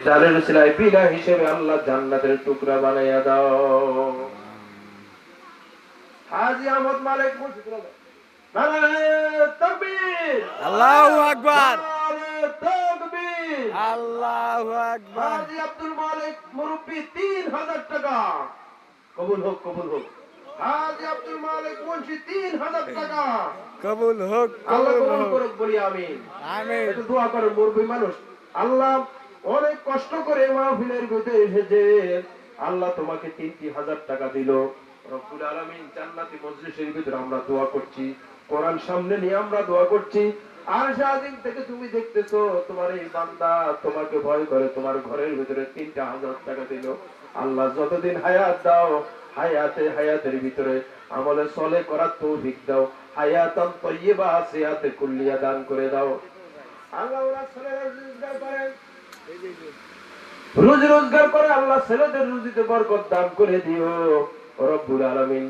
জানের উসিলায় বিনা হিসেবে আল্লাহ জান্নাতের টুকরা বানাইয়া দাও। হাজী আহমদ মালিক মুর্শিদ নারায়ে তাকবীর, আল্লাহু আকবার, নারায়ে তাকবীর, আল্লাহু আকবার। হাজী আব্দুল মালিক মুরব্বি 3000 টাকা কবুল হোক, কবুল হোক। হাজী আব্দুল মালিক মুন্সি 3000 টাকা কবুল হোক, আল্লাহ কবুল কবুল হোক। করুক, বলি আমিন। আমিন। একটু দোয়া করেন মুরব্বি মানুষ। আল্লাহ অনেক কষ্ট করে মাহফিলের ভিতরে এসেছে, আল্লাহ তোমাকে 3000 টাকা দিল। রব্বুল আলামিন জান্নাতি মজলিসের ভিতরে আমরা দোয়া করছি, কোরআন সামনে নিয়ে আমরা দোয়া করছি। আর সারাদিন থেকে তুমি দেখতেছো তোমার এই বান্দা তোমাকে ভয় করে তোমার ঘরের ভিতরে 3000 টাকা দিল। আল্লাহ যতদিন হায়াত দাও, হায়াতের ভিতরে আমলে সলে করার তৌফিক দাও, হায়াতান তাইয়্যিবা সিয়াতে কুল্লিয়া দান করে দাও। আল্লাহ ওরা ছেলেরা রোজগার করেন, রুজি রোজগার করে আল্লাহ ছেলেদের রুজিতে বরকত দান করে দিও রব্বুল আলামিন।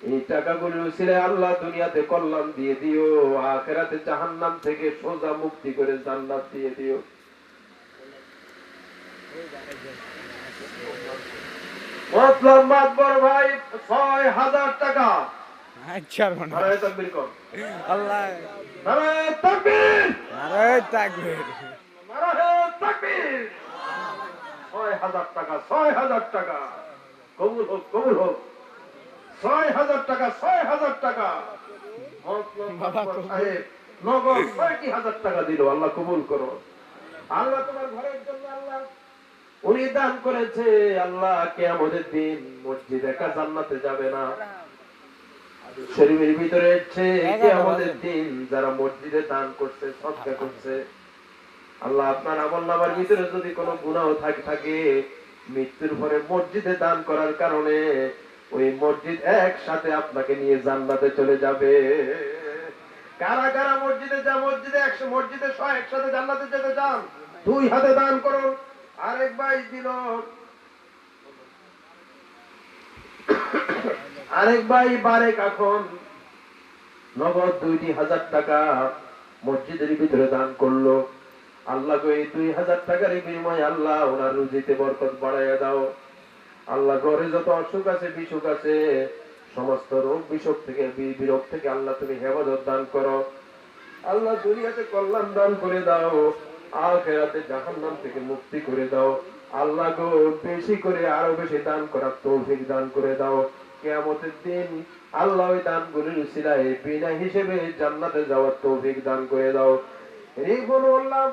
এই টাকাগুলো ছিল আল্লাহ দুনিয়াতে কল্যাণ দিয়ে দিও, আখিরাতে জাহান্নাম থেকে সোজা মুক্তি করে জান্নাত দিয়ে দিও। মতলব মাতবর ভাই 6000 টাকা। আচ্ছা নারায়ে তাকবীর কর, আল্লাহ, নারায়ে তাকবীর, নারায়ে তাকবীর, নারায়ে তাকবীর। 6000 টাকা, 6000 টাকা কবুল হোক, কবুল হোক। 6000 টাকা, 6000 টাকা মতলব মাতবর সাহেব নগদ 6000 টাকা দিল। আল্লাহ কবুল করো। আল্লাহ তোমার ঘরের জন্য আল্লাহ উনি দান করেছে। আল্লাহ কিয়ামতের দিন মসজিদ একা জান্নাতে যাবে না, শরীরের ভিতরে এসেছে কিয়ামতের দিন যারা মসজিদে দান করছে, সদকা করছে, আল্লাহ আপনার আমলনামার ভিতরে যদি কোনো গুনাহ থাকে মৃত্যুর পরে মসজিদে দান করার কারণে ওই মসজিদ একসাথে আপনাকে নিয়ে জান্নাতে চলে যাবে। কারা কারা মসজিদে মসজিদে সব একসাথে জান্নাতে যেতে চান? 2 হাতে দান করুন। আরেক ভাই দিল, আরেক ভাই বারেক এখন নগদ 2000 টাকা মসজিদের ভিতরে দান করলো। আল্লাহ গো এই 2000 টাকার বিনিময়ে আল্লাহ ওনার রুজিতে বরকত বাড়াইয়া দাও। আল্লাহ ঘরে যত অসুখ আছে, বিসুখ আছে, সমস্ত রোগ বিসুখ থেকে বিরোগ থেকে আল্লাহ তুমি হেফাজত দান করো। আল্লাহ দুনিয়াতে কল্যাণ দান করে দাও, আখিরাতে জাহান্নাম থেকে মুক্তি করে দাও। আল্লাহ গো বেশি করে আরো বেশি দান করার তৌফিক দান করে দাও। কিয়ামতের দিন আল্লাহ ওই দানগুলির উসিলায় বিনা হিসেবে জান্নাতে যাওয়ার তৌফিক দান করে দাও। এই বলো আল্লাহ